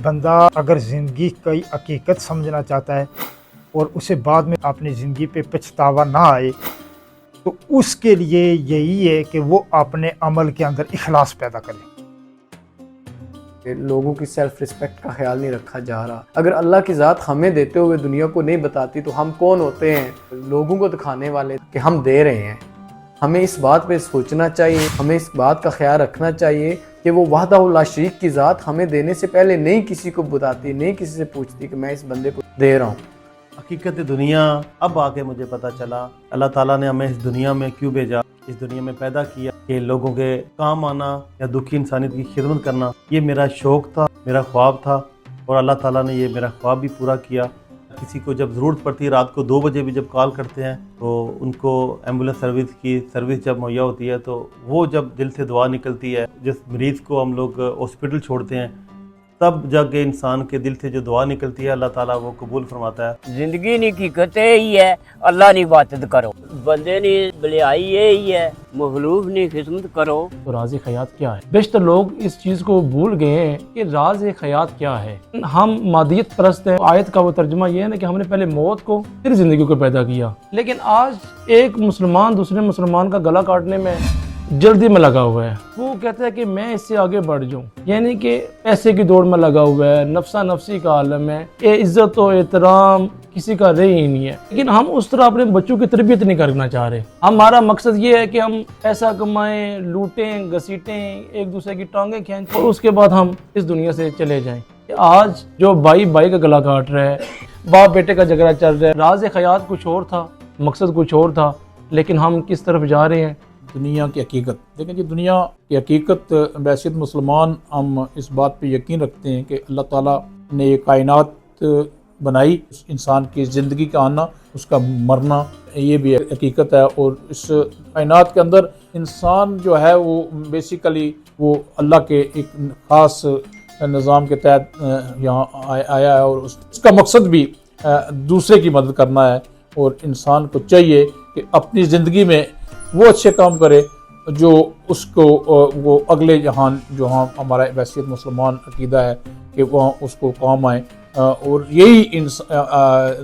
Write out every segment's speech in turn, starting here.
بندہ اگر زندگی کی حقیقت سمجھنا چاہتا ہے اور اسے بعد میں اپنی زندگی پہ پچھتاوا نہ آئے تو اس کے لیے یہی ہے کہ وہ اپنے عمل کے اندر اخلاص پیدا کرے۔ لوگوں کی سیلف رسپیکٹ کا خیال نہیں رکھا جا رہا۔ اگر اللہ کی ذات ہمیں دیتے ہوئے دنیا کو نہیں بتاتی تو ہم کون ہوتے ہیں لوگوں کو دکھانے والے کہ ہم دے رہے ہیں؟ ہمیں اس بات پہ سوچنا چاہیے، ہمیں اس بات کا خیال رکھنا چاہیے کہ وہ وحدہ لا شریک کی ذات ہمیں دینے سے پہلے نہیں کسی کو بتاتی، نہیں کسی سے پوچھتی کہ میں اس بندے کو دے رہا ہوں۔ حقیقت دنیا اب آ کے مجھے پتہ چلا اللہ تعالیٰ نے ہمیں اس دنیا میں کیوں بھیجا، اس دنیا میں پیدا کیا کہ لوگوں کے کام آنا یا دکھی انسانیت کی خدمت کرنا۔ یہ میرا شوق تھا، میرا خواب تھا، اور اللہ تعالیٰ نے یہ میرا خواب بھی پورا کیا۔ کسی کو جب ضرورت پڑتی ہے، رات کو 2 بجے بھی جب کال کرتے ہیں تو ان کو ایمبولینس سروس کی سروس جب مہیا ہوتی ہے تو وہ جب دل سے دعا نکلتی ہے، جس مریض کو ہم لوگ ہاسپٹل چھوڑتے ہیں تب جا کے انسان کے دل سے جو دعا نکلتی ہے اللہ تعالیٰ وہ قبول فرماتا ہے۔ زندگی نہیں حقیقت ہی ہے، اللہ نہیں عبادت کرو، بندے نہیں بلیائی یہی ہے، مخلوق نہیں خدمت کرو۔ تو راز خیات کیا ہے؟ بیشتر لوگ اس چیز کو بھول گئے ہیں کہ راز خیات کیا ہے۔ ہم مادیت پرست ہیں۔ آیت کا وہ ترجمہ یہ ہے نا کہ ہم نے پہلے موت کو پھر زندگی کو پیدا کیا، لیکن آج ایک مسلمان دوسرے مسلمان کا گلا کاٹنے میں جلدی میں لگا ہوا ہے۔ وہ کہتا ہے کہ میں اس سے آگے بڑھ جاؤں، یعنی کہ پیسے کی دوڑ میں لگا ہوا ہے، نفسا نفسی کا عالم ہے، یہ عزت و احترام کسی کا رہی ہی نہیں ہے۔ لیکن ہم اس طرح اپنے بچوں کی تربیت نہیں کرنا چاہ رہے۔ ہمارا مقصد یہ ہے کہ ہم پیسہ کمائیں، لوٹیں، گھسیٹیں، ایک دوسرے کی ٹانگیں کھینچیں اور اس کے بعد ہم اس دنیا سے چلے جائیں۔ آج جو بھائی بھائی کا گلا کاٹ رہا ہے، باپ بیٹے کا جھگڑا چل رہا ہے، راز خیات کچھ اور تھا، مقصد کچھ اور تھا، لیکن ہم کس طرف جا رہے ہیں؟ دنیا کی حقیقت دیکھیں جی، دنیا کی حقیقت بحیثیت مسلمان ہم اس بات پہ یقین رکھتے ہیں کہ اللہ تعالیٰ نے یہ کائنات بنائی، انسان کی زندگی کا آنا، اس کا مرنا، یہ بھی حقیقت ہے۔ اور اس کائنات کے اندر انسان جو ہے وہ بیسیکلی وہ اللہ کے ایک خاص نظام کے تحت یہاں آیا ہے، اور اس کا مقصد بھی دوسرے کی مدد کرنا ہے۔ اور انسان کو چاہیے کہ اپنی زندگی میں وہ اچھے کام کرے جو اس کو وہ اگلے جہان جو ہمارا بحیثیت مسلمان عقیدہ ہے کہ وہاں اس کو کام آئے، اور یہی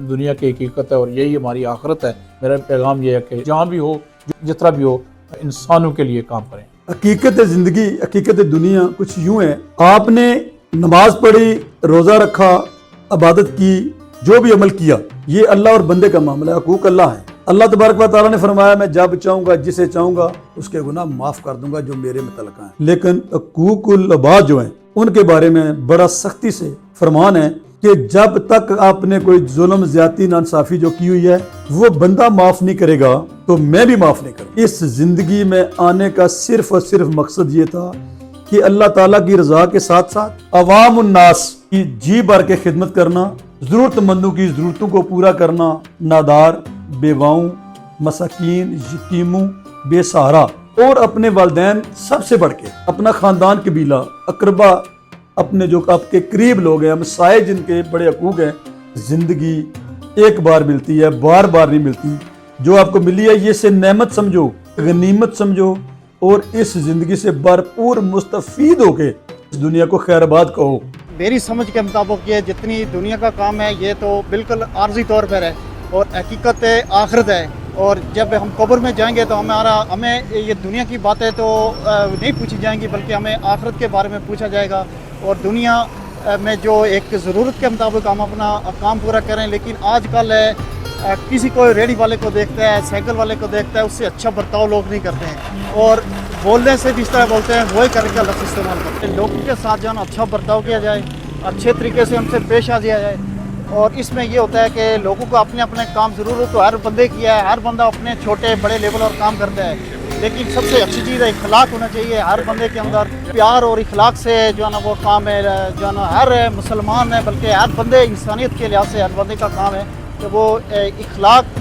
دنیا کی حقیقت ہے اور یہی ہماری آخرت ہے۔ میرا پیغام یہ ہے کہ جہاں بھی ہو، جس طرح بھی ہو، انسانوں کے لیے کام کریں۔ حقیقت زندگی، حقیقت دنیا کچھ یوں ہے، آپ نے نماز پڑھی، روزہ رکھا، عبادت کی، جو بھی عمل کیا، یہ اللہ اور بندے کا معاملہ ہے، حقوق اللہ ہے۔ اللہ تبارک و تعالیٰ نے فرمایا میں جب چاہوں گا جسے چاہوں گا اس کے گناہ معاف کر دوں گا جو میرے متعلق ہیں، لیکن حقوق العباد جو ہیں ان کے بارے میں بڑا سختی سے فرمان ہے کہ جب تک آپ نے کوئی ظلم، زیادتی، ناانصافی جو کی ہوئی ہے وہ بندہ معاف نہیں کرے گا تو میں بھی معاف نہیں کروں۔ اس زندگی میں آنے کا صرف اور صرف مقصد یہ تھا کہ اللہ تعالیٰ کی رضا کے ساتھ ساتھ عوام الناس کی جی بھر کے خدمت کرنا، ضرورت مندوں کی ضرورتوں کو پورا کرنا، نادار، بیواؤں، مساکین، یتیموں، بے سہارا، اور اپنے والدین سب سے بڑھ کے اپنا خاندان، قبیلہ، اقربا، اپنے جو آپ کے قریب لوگ ہیں، مسائے جن کے بڑے حقوق ہیں۔ زندگی ایک بار ملتی ہے، بار بار نہیں ملتی۔ جو آپ کو ملی ہے یہ سے نعمت سمجھو، غنیمت سمجھو، اور اس زندگی سے بھرپور مستفید ہو کے اس دنیا کو خیر آباد کہو۔ میری سمجھ کے مطابق یہ جتنی دنیا کا کام ہے یہ تو بالکل عارضی طور پر ہے، اور حقیقت آخرت ہے۔ اور جب ہم قبر میں جائیں گے تو ہمیں یہ دنیا کی باتیں تو نہیں پوچھی جائیں گی، بلکہ ہمیں آخرت کے بارے میں پوچھا جائے گا۔ اور دنیا میں جو ایک ضرورت کے مطابق ہم اپنا کام پورا کریں، لیکن آج کل کسی کو ریڑھی والے کو دیکھتا ہے، سائیکل والے کو دیکھتا ہے، اس سے اچھا برتاؤ لوگ نہیں کرتے ہیں، اور بولنے سے بھی اس طرح بولتے ہیں وہی کر کے لفظ استعمال کرتے ہیں۔ لوگوں کے ساتھ جانا اچھا برتاؤ کیا جائے، اچھے طریقے سے ہم سے پیش آ دیا جائے۔ اور اس میں یہ ہوتا ہے کہ لوگوں کو اپنے اپنے کام ضرورت تو ہر بندے کی ہے، ہر بندہ اپنے چھوٹے بڑے لیول اور کام کرتا ہے، لیکن سب سے اچھی چیز ہے اخلاق ہونا چاہیے ہر بندے کے اندر۔ پیار اور اخلاق سے جو ہے نا وہ کام ہے، جو ہے نا ہر مسلمان ہے بلکہ ہر بندے انسانیت کے لحاظ سے ہر بندے کا کام ہے کہ وہ اخلاق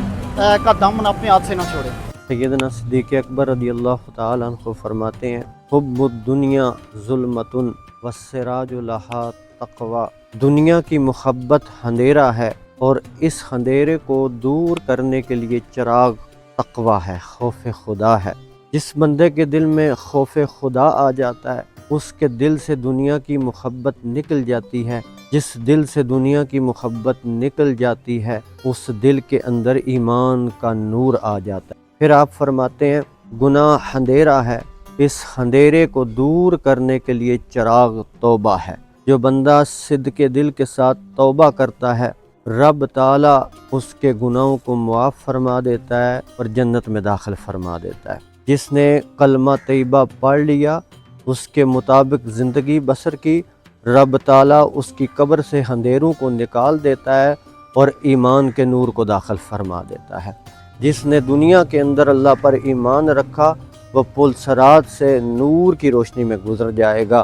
کا دامن اپنے ہاتھ سے نہ چھوڑے۔ سیدنا صدیق اکبر رضی اللہ تعالیٰ عنہ فرماتے ہیں حب الدنیا ظلمۃ والسراج لہا تقوی، دنیا کی محبت اندھیرا ہے اور اس اندھیرے کو دور کرنے کے لیے چراغ تقوی ہے، خوف خدا ہے۔ جس بندے کے دل میں خوف خدا آ جاتا ہے اس کے دل سے دنیا کی محبت نکل جاتی ہے، جس دل سے دنیا کی محبت نکل جاتی ہے اس دل کے اندر ایمان کا نور آ جاتا ہے۔ پھر آپ فرماتے ہیں گناہ اندھیرا ہے، اس اندھیرے کو دور کرنے کے لیے چراغ توبہ ہے۔ جو بندہ صدق دل کے ساتھ توبہ کرتا ہے رب تعالیٰ اس کے گناہوں کو معاف فرما دیتا ہے اور جنت میں داخل فرما دیتا ہے۔ جس نے کلمہ طیبہ پڑھ لیا، اس کے مطابق زندگی بسر کی، رب تعالیٰ اس کی قبر سے اندھیروں کو نکال دیتا ہے اور ایمان کے نور کو داخل فرما دیتا ہے۔ جس نے دنیا کے اندر اللہ پر ایمان رکھا وہ پل صراط سے نور کی روشنی میں گزر جائے گا۔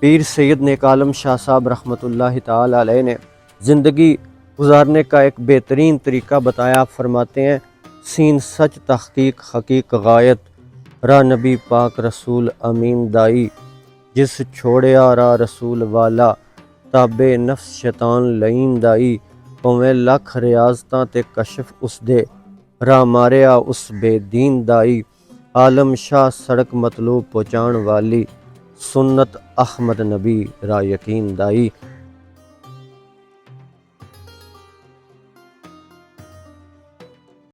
پیر سید نیک عالم شاہ صاحب رحمۃ اللہ تعالی علیہ نے زندگی گزارنے کا ایک بہترین طریقہ بتایا۔ آپ فرماتے ہیں سین سچ تحقیق حقیق غایت را نبی پاک رسول امین دائی، جس چھوڑیا را رسول والا تابع نفس شیطان لعین دائی، پویں لکھ ریاضتاں تے کشف اس دے را ماریا اس بے دین دائی، عالم شاہ سڑک مطلوب پہنچان والی سنت احمد نبی را یقین دائی۔